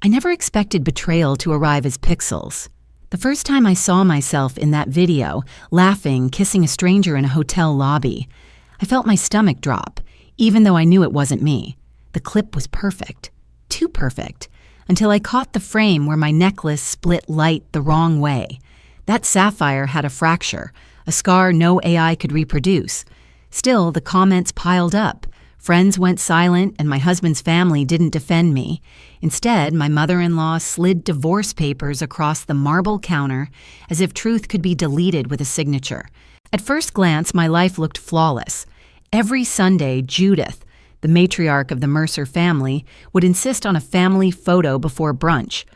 I never expected betrayal to arrive as pixels. The first time I saw myself in that video, laughing, kissing a stranger in a hotel lobby, I felt my stomach drop, even though I knew it wasn't me. The clip was perfect. Too perfect. Until I caught the frame where my necklace split light the wrong way. That sapphire had a fracture, a scar no AI could reproduce. Still, the comments piled up. Friends went silent, and my husband's family didn't defend me. Instead, my mother-in-law slid divorce papers across the marble counter as if truth could be deleted with a signature. At first glance, my life looked flawless. Every Sunday, Judith, the matriarch of the Mercer family, would insist on a family photo before brunch.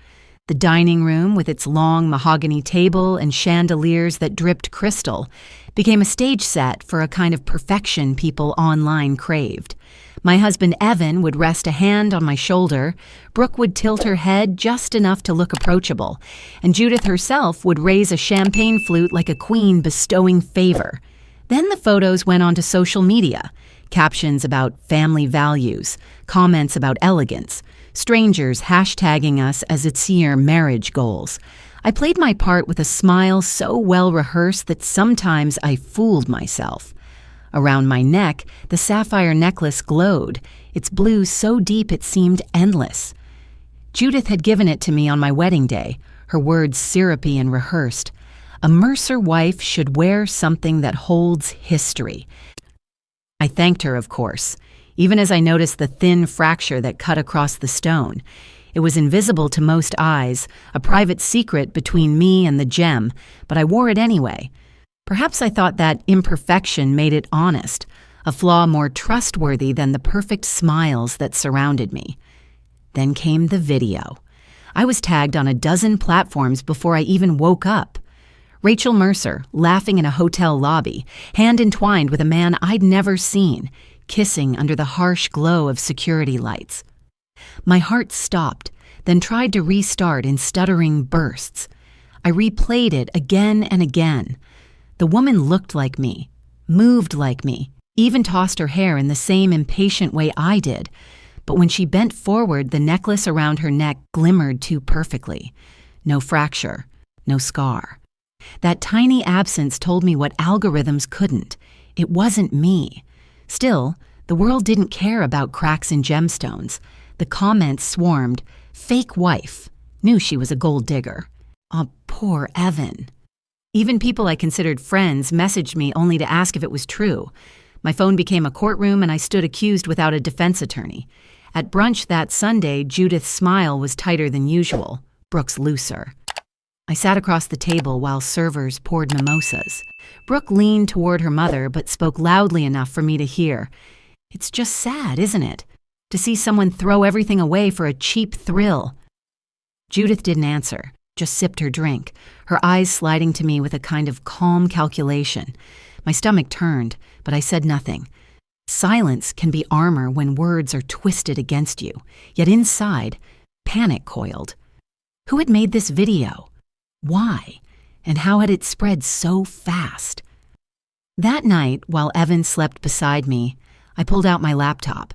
The dining room, with its long mahogany table and chandeliers that dripped crystal, became a stage set for a kind of perfection people online craved. My husband Evan would rest a hand on my shoulder, Brooke would tilt her head just enough to look approachable, and Judith herself would raise a champagne flute like a queen bestowing favor. Then the photos went onto social media. Captions about family values, comments about elegance, strangers hashtagging us as its year marriage goals. I played my part with a smile so well rehearsed that sometimes I fooled myself. Around my neck, the sapphire necklace glowed, its blue so deep it seemed endless. Judith had given it to me on my wedding day, her words syrupy and rehearsed. A Mercer wife should wear something that holds history. I thanked her, of course, even as I noticed the thin fracture that cut across the stone. It was invisible to most eyes, a private secret between me and the gem, but I wore it anyway. Perhaps I thought that imperfection made it honest, a flaw more trustworthy than the perfect smiles that surrounded me. Then came the video. I was tagged on a dozen platforms before I even woke up. Rachel Mercer, laughing in a hotel lobby, hand entwined with a man I'd never seen, kissing under the harsh glow of security lights. My heart stopped, then tried to restart in stuttering bursts. I replayed it again and again. The woman looked like me, moved like me, even tossed her hair in the same impatient way I did. But when she bent forward, the necklace around her neck glimmered too perfectly. No fracture, no scar. That tiny absence told me what algorithms couldn't. It wasn't me. Still, the world didn't care about cracks in gemstones. The comments swarmed. Fake wife. Knew she was a gold digger. Oh, poor Evan. Even people I considered friends messaged me only to ask if it was true. My phone became a courtroom and I stood accused without a defense attorney. At brunch that Sunday, Judith's smile was tighter than usual, Brooke's looser. I sat across the table while servers poured mimosas. Brooke leaned toward her mother but spoke loudly enough for me to hear. It's just sad, isn't it? To see someone throw everything away for a cheap thrill. Judith didn't answer, just sipped her drink, her eyes sliding to me with a kind of calm calculation. My stomach turned, but I said nothing. Silence can be armor when words are twisted against you, yet inside, panic coiled. Who had made this video? Why? And how had it spread so fast? That night, while Evan slept beside me, I pulled out my laptop.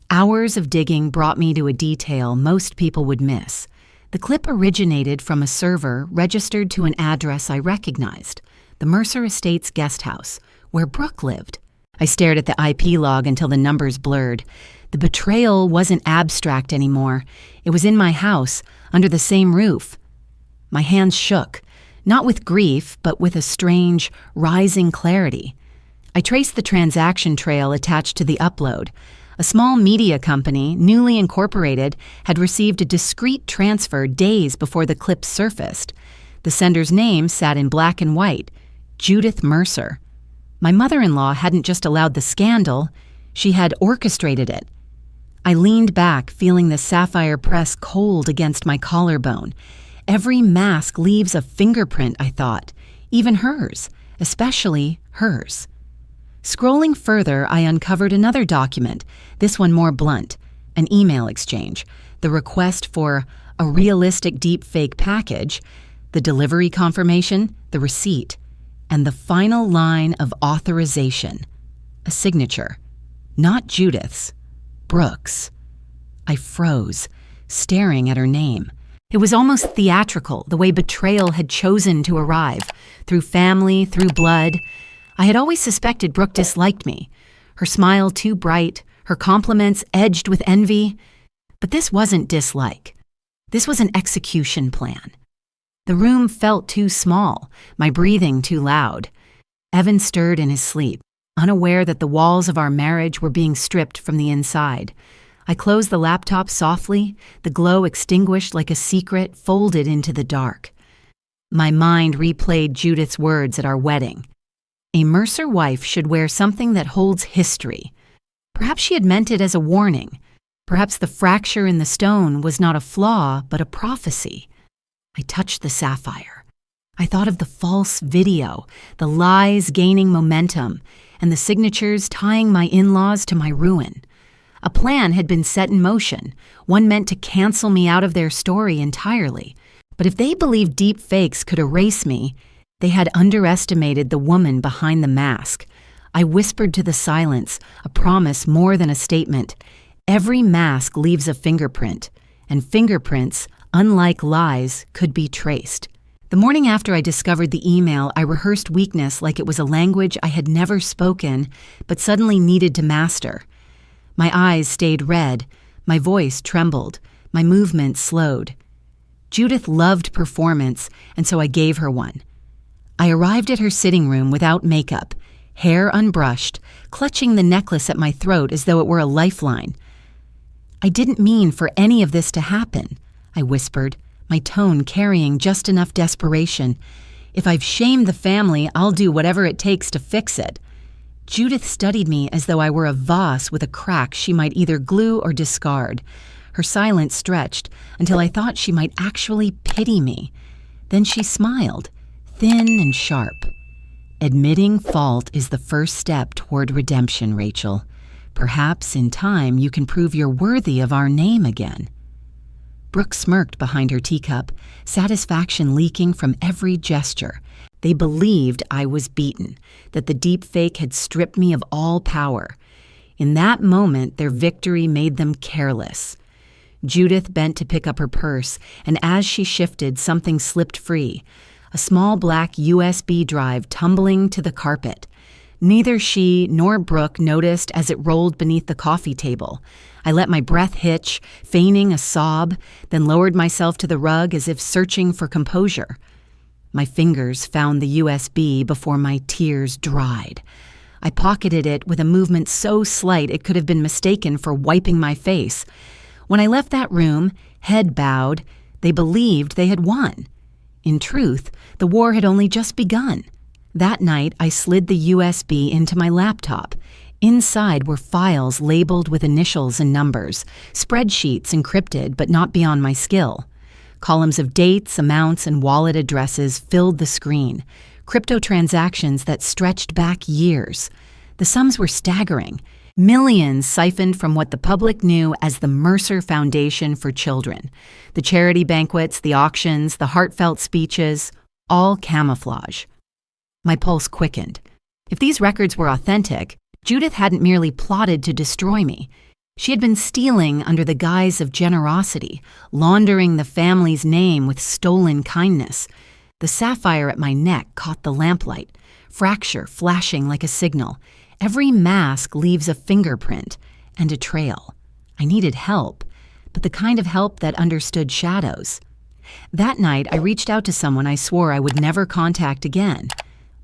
Hours of digging brought me to a detail most people would miss. The clip originated from a server registered to an address I recognized, the Mercer Estates guest house, where Brooke lived. I stared at the IP log until the numbers blurred. The betrayal wasn't abstract anymore. It was in my house, under the same roof. My hands shook, not with grief, but with a strange, rising clarity. I traced the transaction trail attached to the upload. A small media company, newly incorporated, had received a discreet transfer days before the clip surfaced. The sender's name sat in black and white, Judith Mercer. My mother-in-law hadn't just allowed the scandal, she had orchestrated it. I leaned back, feeling the sapphire press cold against my collarbone. Every mask leaves a fingerprint, I thought, even hers, especially hers. Scrolling further, I uncovered another document, this one more blunt, an email exchange, the request for a realistic deepfake package, the delivery confirmation, the receipt, and the final line of authorization, a signature, not Judith's, Brooke's. I froze. staring at her name. It was almost theatrical, the way betrayal had chosen to arrive, through family, through blood. I had always suspected Brooke disliked me, her smile too bright, her compliments edged with envy. But this wasn't dislike. This was an execution plan. The room felt too small, my breathing too loud. Evan stirred in his sleep, unaware that the walls of our marriage were being stripped from the inside. I closed the laptop softly, the glow extinguished like a secret folded into the dark. My mind replayed Judith's words at our wedding. A Mercer wife should wear something that holds history. Perhaps she had meant it as a warning. Perhaps the fracture in the stone was not a flaw, but a prophecy. I touched the sapphire. I thought of the false video, the lies gaining momentum, and the signatures tying my in-laws to my ruin. A plan had been set in motion, one meant to cancel me out of their story entirely. But if they believed deep fakes could erase me, they had underestimated the woman behind the mask. I whispered to the silence, a promise more than a statement. Every mask leaves a fingerprint, and fingerprints, unlike lies, could be traced. The morning after I discovered the email, I rehearsed weakness like it was a language I had never spoken, but suddenly needed to master. My eyes stayed red, my voice trembled, my movements slowed. Judith loved performance, and so I gave her one. I arrived at her sitting room without makeup, hair unbrushed, clutching the necklace at my throat as though it were a lifeline. "I didn't mean for any of this to happen," I whispered, my tone carrying just enough desperation. "If I've shamed the family, I'll do whatever it takes to fix it." Judith studied me as though I were a vase with a crack she might either glue or discard. Her silence stretched until I thought she might actually pity me. Then she smiled, thin and sharp. "Admitting fault is the first step toward redemption, Rachel. Perhaps in time you can prove you're worthy of our name again." Brooke smirked behind her teacup, satisfaction leaking from every gesture. They believed I was beaten, that the deep fake had stripped me of all power. In that moment, their victory made them careless. Judith bent to pick up her purse, and as she shifted, something slipped free, a small black USB drive tumbling to the carpet. Neither she nor Brooke noticed as it rolled beneath the coffee table. I let my breath hitch, feigning a sob, then lowered myself to the rug as if searching for composure. My fingers found the USB before my tears dried. I pocketed it with a movement so slight it could have been mistaken for wiping my face. When I left that room, head bowed, they believed they had won. In truth, the war had only just begun. That night, I slid the USB into my laptop. Inside were files labeled with initials and numbers, spreadsheets encrypted but not beyond my skill. Columns of dates, amounts, and wallet addresses filled the screen, crypto transactions that stretched back years. The sums were staggering. Millions siphoned from what the public knew as the Mercer Foundation for Children. The charity banquets, the auctions, the heartfelt speeches, all camouflage. My pulse quickened. If these records were authentic, Judith hadn't merely plotted to destroy me. She had been stealing under the guise of generosity, laundering the family's name with stolen kindness. The sapphire at my neck caught the lamplight, fracture flashing like a signal. Every mask leaves a fingerprint and a trail. I needed help, but the kind of help that understood shadows. That night, I reached out to someone I swore I would never contact again,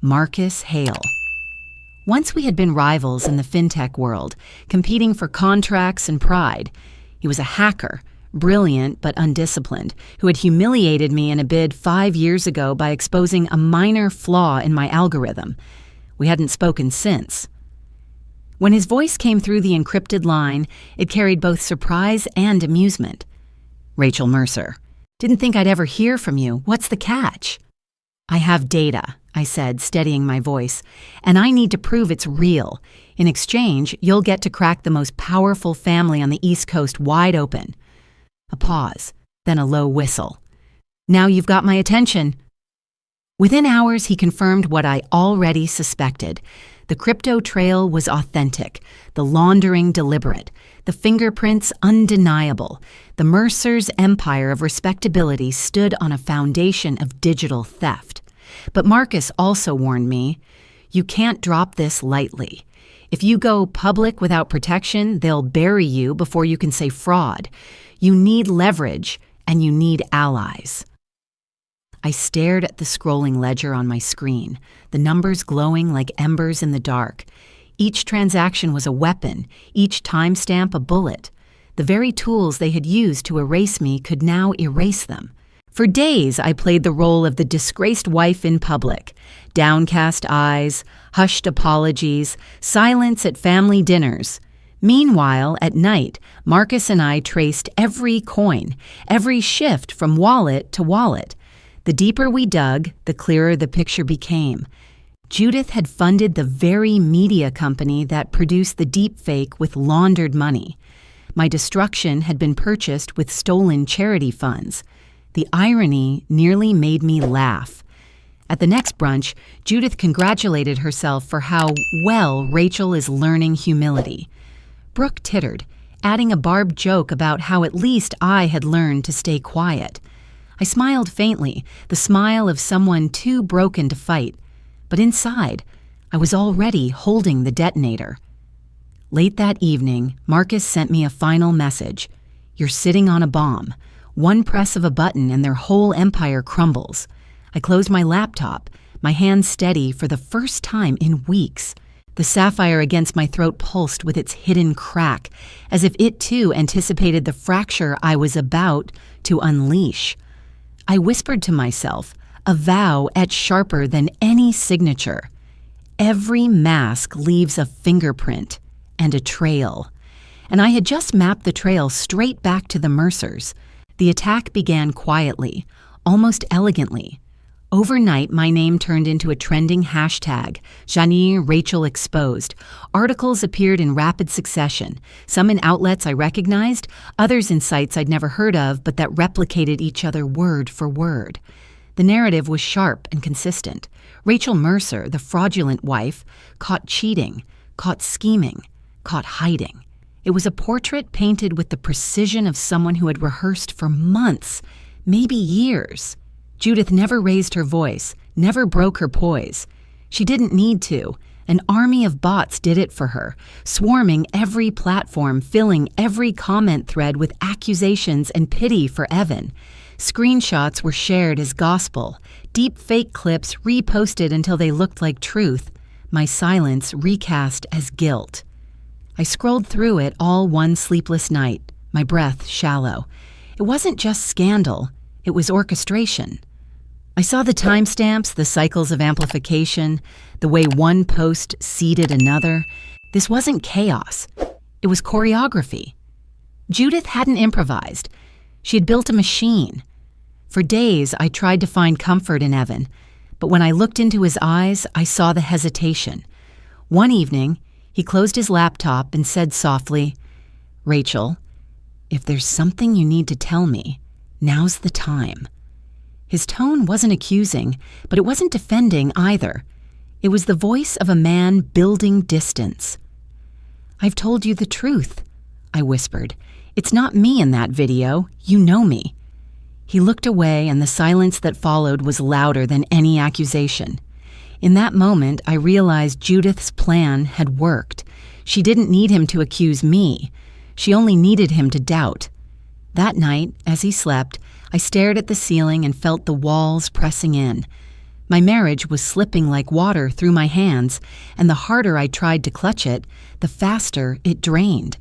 Marcus Hale. Once we had been rivals in the fintech world, competing for contracts and pride. He was a hacker, brilliant but undisciplined, who had humiliated me in a bid 5 years ago by exposing a minor flaw in my algorithm. We hadn't spoken since. When his voice came through the encrypted line, it carried both surprise and amusement. "Rachel Mercer, didn't think I'd ever hear from you. What's the catch?" "I have data," I said, steadying my voice, "and I need to prove it's real. In exchange, you'll get to crack the most powerful family on the East Coast wide open." A pause, then a low whistle. "Now you've got my attention." Within hours, he confirmed what I already suspected. The crypto trail was authentic, the laundering deliberate, the fingerprints undeniable. The Mercer's empire of respectability stood on a foundation of digital theft. But Marcus also warned me, you can't drop this lightly. If you go public without protection, they'll bury you before you can say fraud. You need leverage, and you need allies. I stared at the scrolling ledger on my screen, the numbers glowing like embers in the dark. Each transaction was a weapon, each timestamp a bullet. The very tools they had used to erase me could now erase them. For days, I played the role of the disgraced wife in public. Downcast eyes, hushed apologies, silence at family dinners. Meanwhile, at night, Marcus and I traced every coin, every shift from wallet to wallet. The deeper we dug, the clearer the picture became. Judith had funded the very media company that produced the deepfake with laundered money. My destruction had been purchased with stolen charity funds. The irony nearly made me laugh. At the next brunch, Judith congratulated herself for how well Rachel is learning humility. Brooke tittered, adding a barbed joke about how at least I had learned to stay quiet. I smiled faintly, the smile of someone too broken to fight. But inside, I was already holding the detonator. Late that evening, Marcus sent me a final message. You're sitting on a bomb. One press of a button and their whole empire crumbles. I closed my laptop, my hands steady for the first time in weeks. The sapphire against my throat pulsed with its hidden crack, as if it too anticipated the fracture I was about to unleash. I whispered to myself, a vow etched sharper than any signature. Every mask leaves a fingerprint and a trail. And I had just mapped the trail straight back to the Mercers. The attack began quietly, almost elegantly. Overnight, my name turned into a trending hashtag, Janine Rachel Exposed. Articles appeared in rapid succession, some in outlets I recognized, others in sites I'd never heard of but that replicated each other word for word. The narrative was sharp and consistent. Rachel Mercer, the fraudulent wife, caught cheating, caught scheming, caught hiding. It was a portrait painted with the precision of someone who had rehearsed for months, maybe years. Judith never raised her voice, never broke her poise. She didn't need to. An army of bots did it for her, swarming every platform, filling every comment thread with accusations and pity for Evan. Screenshots were shared as gospel, deep fake clips reposted until they looked like truth, my silence recast as guilt. I scrolled through it all one sleepless night, my breath shallow. It wasn't just scandal, it was orchestration. I saw the timestamps, the cycles of amplification, the way one post seeded another. This wasn't chaos, it was choreography. Judith hadn't improvised. She had built a machine. For days, I tried to find comfort in Evan, but when I looked into his eyes, I saw the hesitation. One evening, he closed his laptop and said softly, "Rachel, if there's something you need to tell me, now's the time." His tone wasn't accusing, but it wasn't defending either. It was the voice of a man building distance. "I've told you the truth," I whispered. "It's not me in that video. You know me." He looked away, and the silence that followed was louder than any accusation. In that moment, I realized Judith's plan had worked. She didn't need him to accuse me. She only needed him to doubt. That night, as he slept, I stared at the ceiling and felt the walls pressing in. My marriage was slipping like water through my hands, and the harder I tried to clutch it, the faster it drained.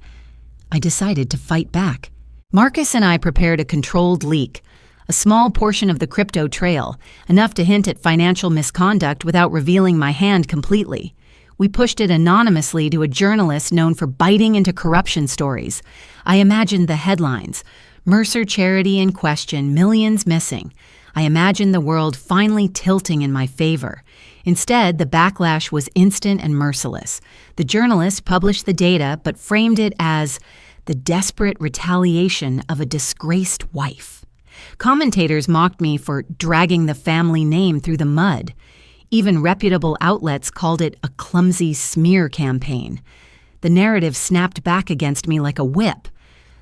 I decided to fight back. Marcus and I prepared a controlled leak, a small portion of the crypto trail, enough to hint at financial misconduct without revealing my hand completely. We pushed it anonymously to a journalist known for biting into corruption stories. I imagined the headlines: Mercer charity in question, millions missing. I imagined the world finally tilting in my favor. Instead, the backlash was instant and merciless. The journalist published the data but framed it as the desperate retaliation of a disgraced wife. Commentators mocked me for dragging the family name through the mud. Even reputable outlets called it a clumsy smear campaign. The narrative snapped back against me like a whip.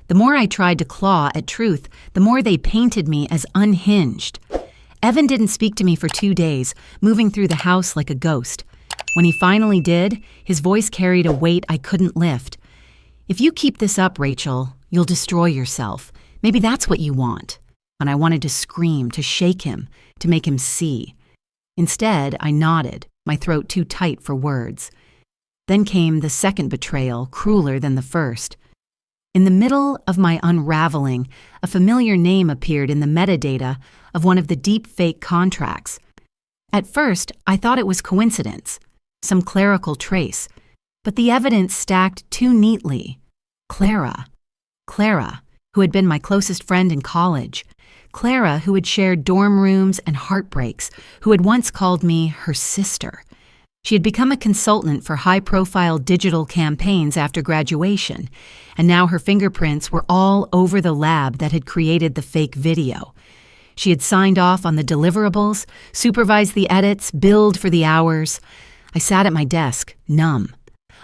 The more I tried to claw at truth, the more they painted me as unhinged. Evan didn't speak to me for 2 days, moving through the house like a ghost. When he finally did, his voice carried a weight I couldn't lift. "If you keep this up, Rachel, you'll destroy yourself. Maybe that's what you want." And I wanted to scream, to shake him, to make him see. Instead, I nodded, my throat too tight for words. Then came the second betrayal, crueler than the first. In the middle of my unraveling, a familiar name appeared in the metadata of one of the deep-fake contracts. At first, I thought it was coincidence, some clerical trace, but the evidence stacked too neatly. Clara, who had been my closest friend in college. Clara, who had shared dorm rooms and heartbreaks, who had once called me her sister. She had become a consultant for high-profile digital campaigns after graduation, and now her fingerprints were all over the lab that had created the fake video. She had signed off on the deliverables, supervised the edits, billed for the hours. I sat at my desk, numb.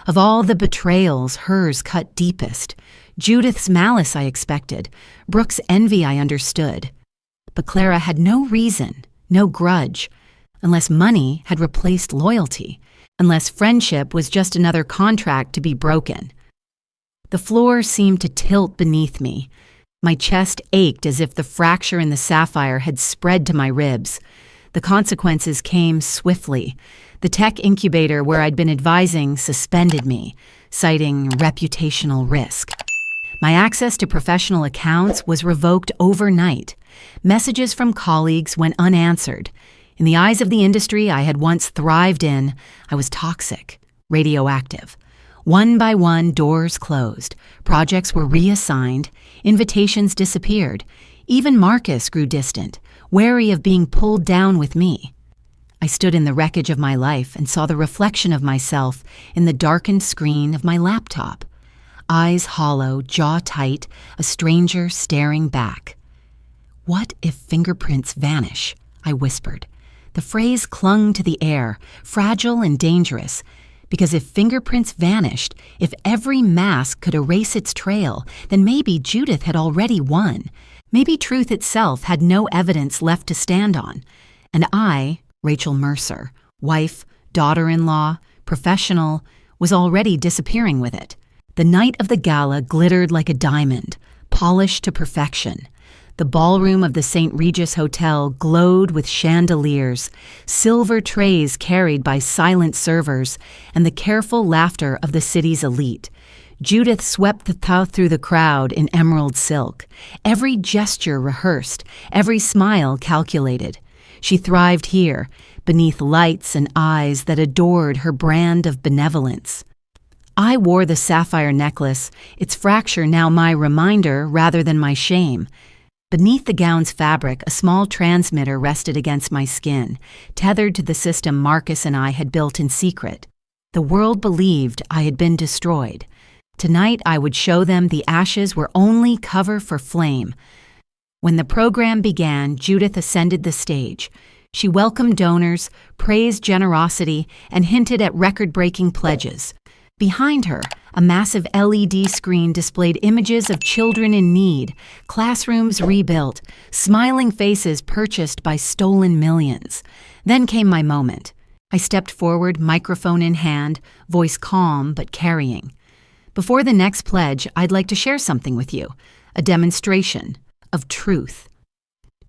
Of all the betrayals, hers cut deepest. Judith's malice I expected, Brooke's envy I understood. But Clara had no reason, no grudge, unless money had replaced loyalty, unless friendship was just another contract to be broken. The floor seemed to tilt beneath me. My chest ached as if the fracture in the sapphire had spread to my ribs. The consequences came swiftly. The tech incubator where I'd been advising suspended me, citing reputational risk. My access to professional accounts was revoked overnight. Messages from colleagues went unanswered. In the eyes of the industry I had once thrived in, I was toxic, radioactive. One by one, doors closed. Projects were reassigned. Invitations disappeared. Even Marcus grew distant, wary of being pulled down with me. I stood in the wreckage of my life and saw the reflection of myself in the darkened screen of my laptop. Eyes hollow, jaw tight, a stranger staring back. "What if fingerprints vanish?" I whispered. The phrase clung to the air, fragile and dangerous, because if fingerprints vanished, if every mask could erase its trail, then maybe Judith had already won. Maybe truth itself had no evidence left to stand on. And I, Rachel Mercer, wife, daughter-in-law, professional, was already disappearing with it. The night of the gala glittered like a diamond, polished to perfection. The ballroom of the St. Regis Hotel glowed with chandeliers, silver trays carried by silent servers, and the careful laughter of the city's elite. Judith swept the path through the crowd in emerald silk, every gesture rehearsed, every smile calculated. She thrived here, beneath lights and eyes that adored her brand of benevolence. I wore the sapphire necklace, its fracture now my reminder rather than my shame. Beneath the gown's fabric, a small transmitter rested against my skin, tethered to the system Marcus and I had built in secret. The world believed I had been destroyed. Tonight I would show them the ashes were only cover for flame. When the program began, Judith ascended the stage. She welcomed donors, praised generosity, and hinted at record-breaking pledges. Behind her, a massive LED screen displayed images of children in need, classrooms rebuilt, smiling faces purchased by stolen millions. Then came my moment. I stepped forward, microphone in hand, voice calm but carrying. Before the next pledge, I'd like to share something with you, a demonstration of truth.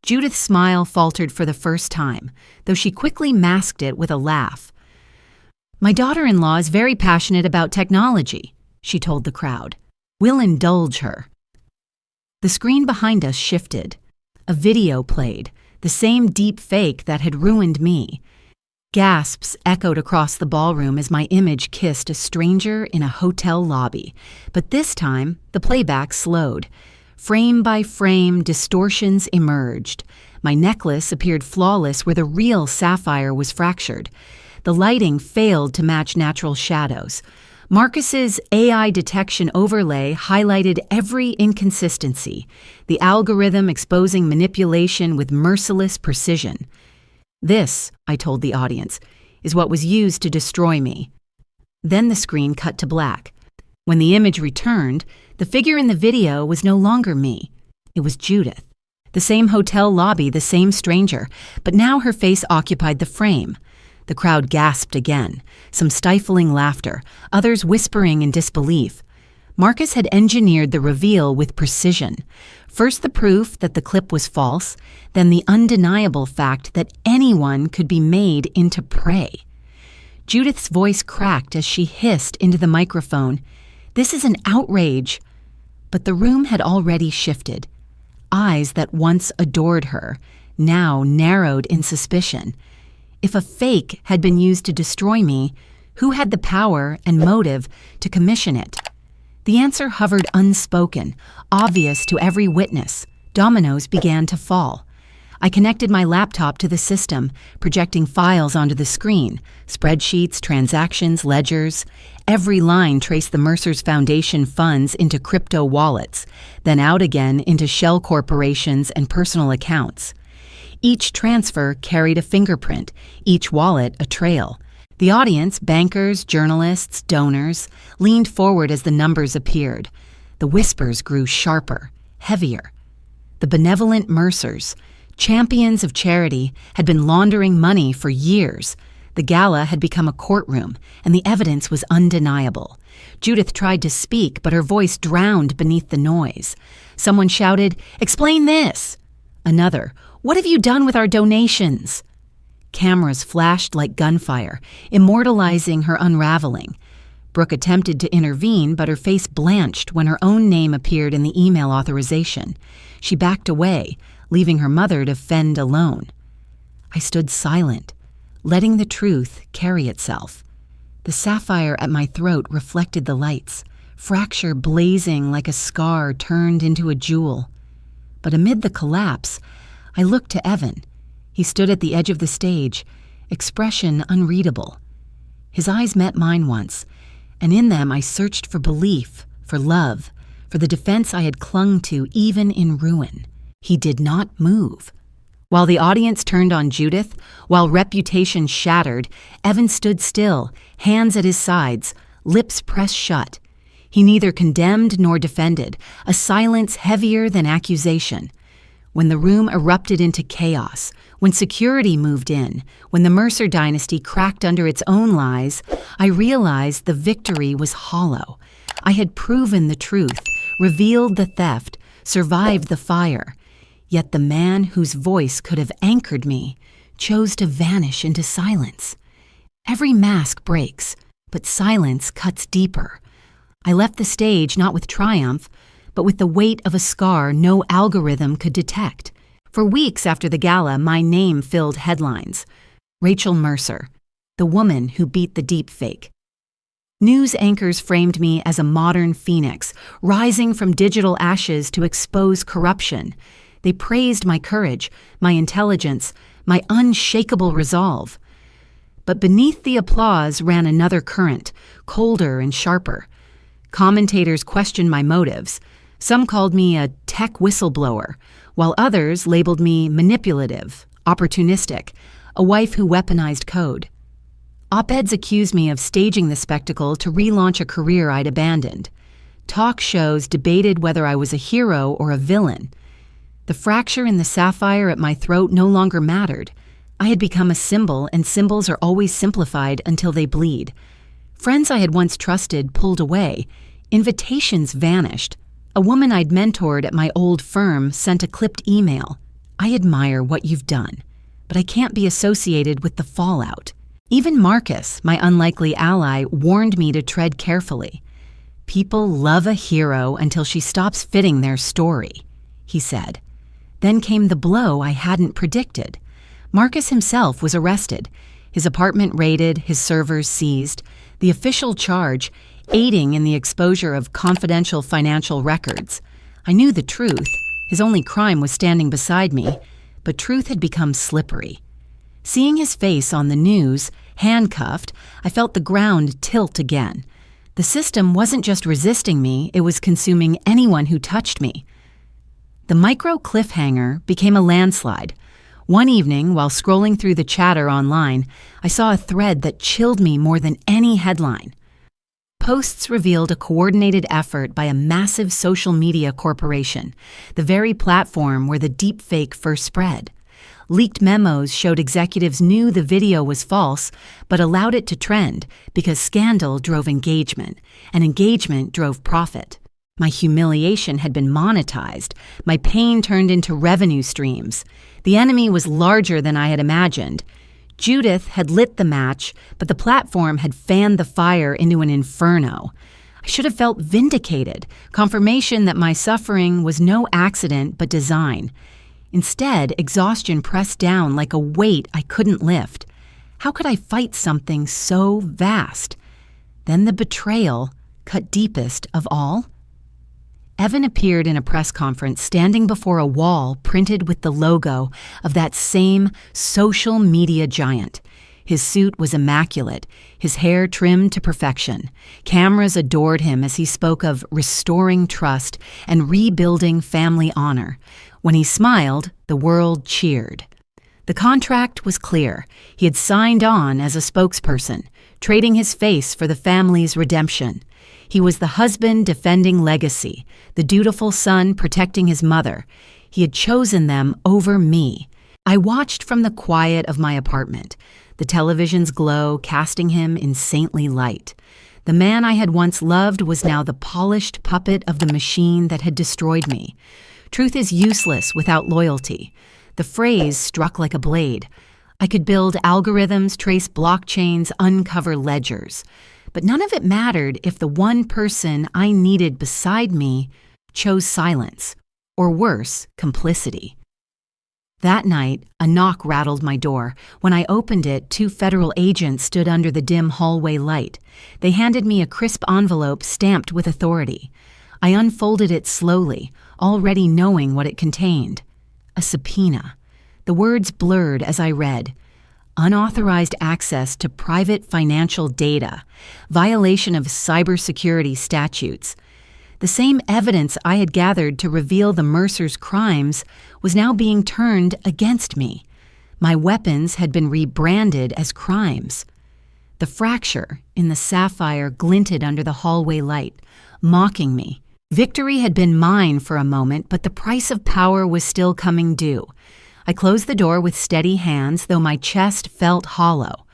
Judith's smile faltered for the first time, though she quickly masked it with a laugh. "My daughter-in-law is very passionate about technology," she told the crowd. "We'll indulge her." The screen behind us shifted. A video played, the same deep fake that had ruined me. Gasps echoed across the ballroom as my image kissed a stranger in a hotel lobby. But this time, the playback slowed. Frame by frame, distortions emerged. My necklace appeared flawless where the real sapphire was fractured. The lighting failed to match natural shadows. Marcus's AI detection overlay highlighted every inconsistency, the algorithm exposing manipulation with merciless precision. "This," I told the audience, "is what was used to destroy me." Then the screen cut to black. When the image returned, the figure in the video was no longer me. It was Judith. The same hotel lobby, the same stranger, but now her face occupied the frame. The crowd gasped again, some stifling laughter, others whispering in disbelief. Marcus had engineered the reveal with precision. First the proof that the clip was false, then the undeniable fact that anyone could be made into prey. Judith's voice cracked as she hissed into the microphone, "This is an outrage." But the room had already shifted. Eyes that once adored her, now narrowed in suspicion. If a fake had been used to destroy me, who had the power and motive to commission it? The answer hovered unspoken, obvious to every witness. Dominoes began to fall. I connected my laptop to the system, projecting files onto the screen, spreadsheets, transactions, ledgers. Every line traced the Mercer's Foundation funds into crypto wallets, then out again into shell corporations and personal accounts. Each transfer carried a fingerprint, each wallet a trail. The audience, bankers, journalists, donors, leaned forward as the numbers appeared. The whispers grew sharper, heavier. The benevolent Mercers, champions of charity, had been laundering money for years. The gala had become a courtroom, and the evidence was undeniable. Judith tried to speak, but her voice drowned beneath the noise. Someone shouted, "Explain this!" Another, "What have you done with our donations?" Cameras flashed like gunfire, immortalizing her unraveling. Brooke attempted to intervene, but her face blanched when her own name appeared in the email authorization. She backed away, leaving her mother to fend alone. I stood silent, letting the truth carry itself. The sapphire at my throat reflected the lights, fracture blazing like a scar turned into a jewel. But amid the collapse, I looked to Evan. He stood at the edge of the stage, expression unreadable. His eyes met mine once, and in them I searched for belief, for love, for the defense I had clung to even in ruin. He did not move. While the audience turned on Judith, while reputation shattered, Evan stood still, hands at his sides, lips pressed shut. He neither condemned nor defended, a silence heavier than accusation. When the room erupted into chaos, when security moved in, when the Mercer dynasty cracked under its own lies, I realized the victory was hollow. I had proven the truth, revealed the theft, survived the fire. Yet the man whose voice could have anchored me chose to vanish into silence. Every mask breaks, but silence cuts deeper. I left the stage not with triumph, but with the weight of a scar no algorithm could detect. For weeks after the gala, my name filled headlines. Rachel Mercer, the woman who beat the deepfake. News anchors framed me as a modern phoenix, rising from digital ashes to expose corruption. They praised my courage, my intelligence, my unshakable resolve. But beneath the applause ran another current, colder and sharper. Commentators questioned my motives. Some called me a tech whistleblower, while others labeled me manipulative, opportunistic, a wife who weaponized code. Op-eds accused me of staging the spectacle to relaunch a career I'd abandoned. Talk shows debated whether I was a hero or a villain. The fracture in the sapphire at my throat no longer mattered. I had become a symbol, and symbols are always simplified until they bleed. Friends I had once trusted pulled away. Invitations vanished. A woman I'd mentored at my old firm sent a clipped email. "I admire what you've done, but I can't be associated with the fallout." Even Marcus, my unlikely ally, warned me to tread carefully. "People love a hero until she stops fitting their story," he said. Then came the blow I hadn't predicted. Marcus himself was arrested, his apartment raided, his servers seized. The official charge, aiding in the exposure of confidential financial records. I knew the truth. His only crime was standing beside me, but truth had become slippery. Seeing his face on the news, handcuffed, I felt the ground tilt again. The system wasn't just resisting me, it was consuming anyone who touched me. The micro cliffhanger became a landslide. One evening, while scrolling through the chatter online, I saw a thread that chilled me more than any headline. Posts revealed a coordinated effort by a massive social media corporation, the very platform where the deepfake first spread. Leaked memos showed executives knew the video was false, but allowed it to trend because scandal drove engagement, and engagement drove profit. My humiliation had been monetized, my pain turned into revenue streams. The enemy was larger than I had imagined. Judith had lit the match, but the platform had fanned the fire into an inferno. I should have felt vindicated, confirmation that my suffering was no accident but design. Instead, exhaustion pressed down like a weight I couldn't lift. How could I fight something so vast? Then the betrayal cut deepest of all. Evan appeared in a press conference standing before a wall printed with the logo of that same social media giant. His suit was immaculate, his hair trimmed to perfection. Cameras adored him as he spoke of restoring trust and rebuilding family honor. When he smiled, the world cheered. The contract was clear. He had signed on as a spokesperson, trading his face for the family's redemption. He was the husband defending legacy, the dutiful son protecting his mother. He had chosen them over me. I watched from the quiet of my apartment, the television's glow casting him in saintly light. The man I had once loved was now the polished puppet of the machine that had destroyed me. Truth is useless without loyalty. The phrase struck like a blade. I could build algorithms, trace blockchains, uncover ledgers. But none of it mattered if the one person I needed beside me chose silence, or worse, complicity. That night, a knock rattled my door. When I opened it, 2 federal agents stood under the dim hallway light. They handed me a crisp envelope stamped with authority. I unfolded it slowly, already knowing what it contained. A subpoena. The words blurred as I read. Unauthorized access to private financial data, violation of cybersecurity statutes. The same evidence I had gathered to reveal the Mercers' crimes was now being turned against me. My weapons had been rebranded as crimes. The fracture in the sapphire glinted under the hallway light, mocking me. Victory had been mine for a moment, but the price of power was still coming due. I closed the door with steady hands, though my chest felt hollow.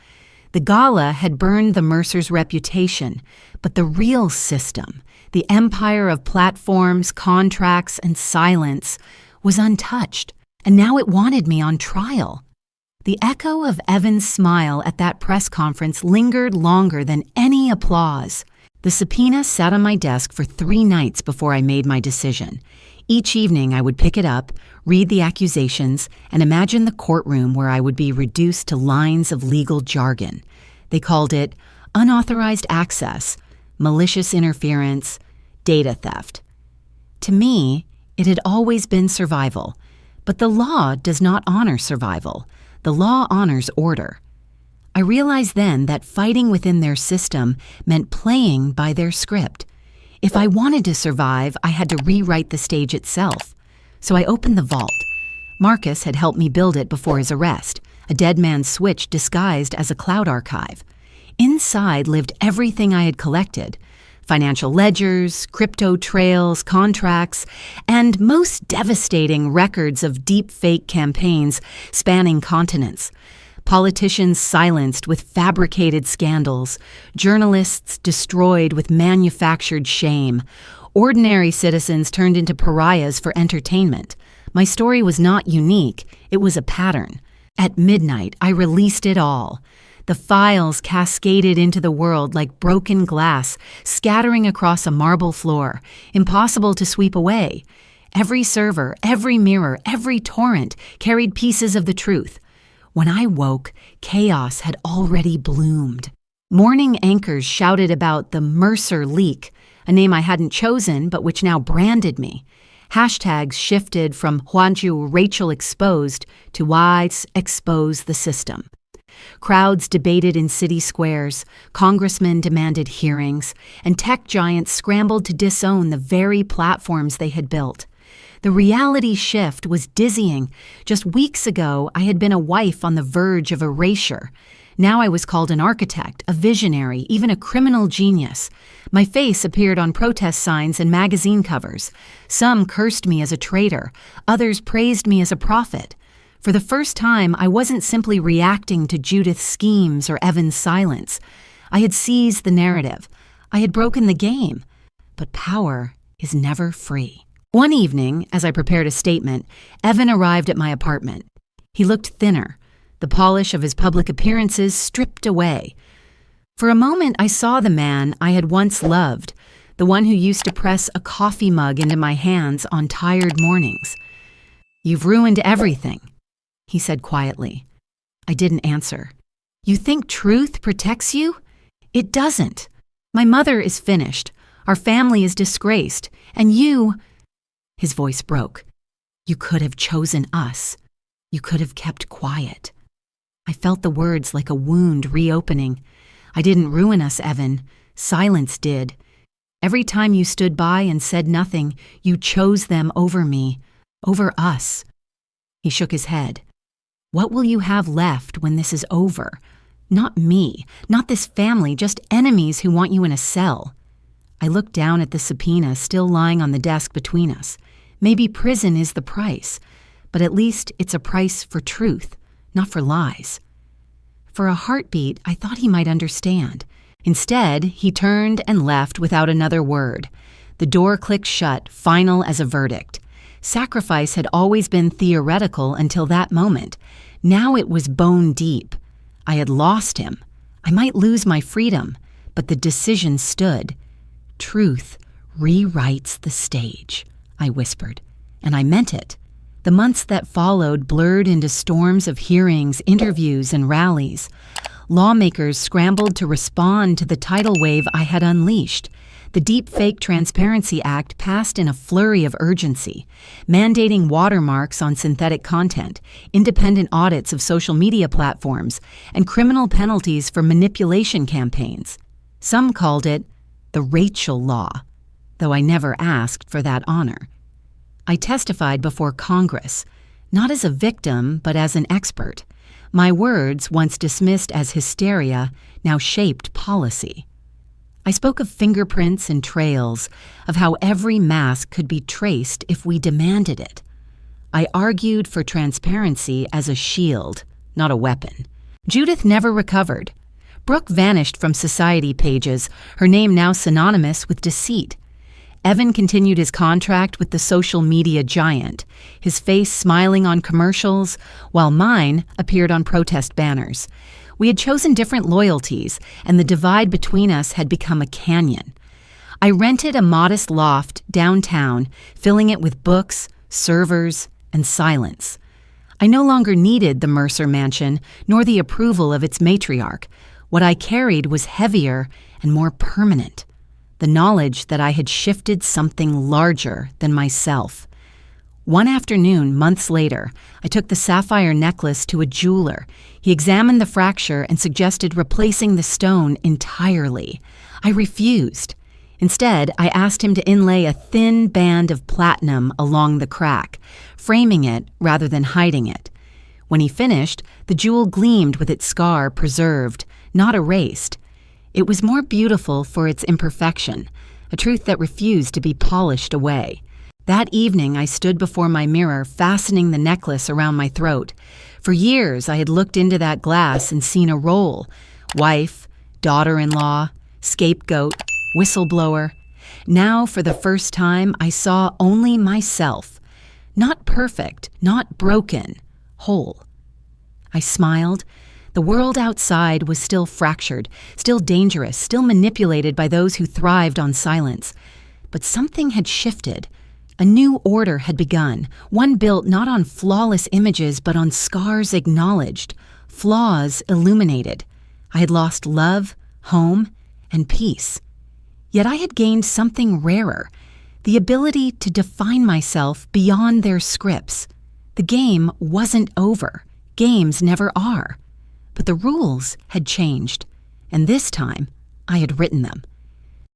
The gala had burned the Mercers' reputation, but the real system, the empire of platforms, contracts, and silence, was untouched, and now it wanted me on trial. The echo of Evan's smile at that press conference lingered longer than any applause. The subpoena sat on my desk for 3 nights before I made my decision. Each evening I would pick it up, read the accusations, and imagine the courtroom where I would be reduced to lines of legal jargon. They called it unauthorized access, malicious interference, data theft. To me, it had always been survival, but the law does not honor survival. The law honors order. I realized then that fighting within their system meant playing by their script. If I wanted to survive, I had to rewrite the stage itself. So I opened the vault. Marcus had helped me build it before his arrest, a dead man's switch disguised as a cloud archive. Inside lived everything I had collected: financial ledgers, crypto trails, contracts, and most devastating records of deep fake campaigns spanning continents. Politicians silenced with fabricated scandals, journalists destroyed with manufactured shame, ordinary citizens turned into pariahs for entertainment. My story was not unique, it was a pattern. At midnight, I released it all. The files cascaded into the world like broken glass, scattering across a marble floor, impossible to sweep away. Every server, every mirror, every torrent carried pieces of the truth. When I woke, chaos had already bloomed. Morning anchors shouted about the Mercer leak, a name I hadn't chosen but which now branded me. Hashtags shifted from Huanju Rachel exposed to Wise expose the system. Crowds debated in city squares, congressmen demanded hearings, and tech giants scrambled to disown the very platforms they had built. The reality shift was dizzying. Just weeks ago, I had been a wife on the verge of erasure. Now I was called an architect, a visionary, even a criminal genius. My face appeared on protest signs and magazine covers. Some cursed me as a traitor. Others praised me as a prophet. For the first time, I wasn't simply reacting to Judith's schemes or Evan's silence. I had seized the narrative. I had broken the game. But power is never free. One evening, as I prepared a statement, Evan arrived at my apartment. He looked thinner, the polish of his public appearances stripped away. For a moment, I saw the man I had once loved, the one who used to press a coffee mug into my hands on tired mornings. "You've ruined everything," he said quietly. I didn't answer. "You think truth protects you? It doesn't. My mother is finished. Our family is disgraced. And you—" His voice broke. "You could have chosen us. You could have kept quiet." I felt the words like a wound reopening. "I didn't ruin us, Evan. Silence did. Every time you stood by and said nothing, you chose them over me, over us." He shook his head. "What will you have left when this is over? Not me, not this family, just enemies who want you in a cell." I looked down at the subpoena still lying on the desk between us. Maybe prison is the price, but at least it's a price for truth, not for lies. For a heartbeat, I thought he might understand. Instead, he turned and left without another word. The door clicked shut, final as a verdict. Sacrifice had always been theoretical until that moment. Now it was bone deep. I had lost him. I might lose my freedom, but the decision stood. "Truth rewrites the stage," I whispered, and I meant it. The months that followed blurred into storms of hearings, interviews, and rallies. Lawmakers scrambled to respond to the tidal wave I had unleashed. The Deepfake Transparency Act passed in a flurry of urgency, mandating watermarks on synthetic content, independent audits of social media platforms, and criminal penalties for manipulation campaigns. Some called it the Rachel Law, though I never asked for that honor. I testified before Congress, not as a victim, but as an expert. My words, once dismissed as hysteria, now shaped policy. I spoke of fingerprints and trails, of how every mask could be traced if we demanded it. I argued for transparency as a shield, not a weapon. Judith never recovered. Brooke vanished from society pages, her name now synonymous with deceit. Evan continued his contract with the social media giant, his face smiling on commercials, while mine appeared on protest banners. We had chosen different loyalties, and the divide between us had become a canyon. I rented a modest loft downtown, filling it with books, servers, and silence. I no longer needed the Mercer mansion, nor the approval of its matriarch. What I carried was heavier and more permanent. The knowledge that I had shifted something larger than myself. One afternoon, months later, I took the sapphire necklace to a jeweler. He examined the fracture and suggested replacing the stone entirely. I refused. Instead, I asked him to inlay a thin band of platinum along the crack, framing it rather than hiding it. When he finished, the jewel gleamed with its scar preserved, not erased. It was more beautiful for its imperfection, a truth that refused to be polished away. That evening, I stood before my mirror, fastening the necklace around my throat. For years, I had looked into that glass and seen a role: wife, daughter-in-law, scapegoat, whistleblower. Now, for the first time, I saw only myself. Not perfect, not broken, whole. I smiled. The world outside was still fractured, still dangerous, still manipulated by those who thrived on silence. But something had shifted. A new order had begun, one built not on flawless images but on scars acknowledged, flaws illuminated. I had lost love, home, and peace. Yet I had gained something rarer, the ability to define myself beyond their scripts. The game wasn't over. Games never are. But the rules had changed, and this time I had written them.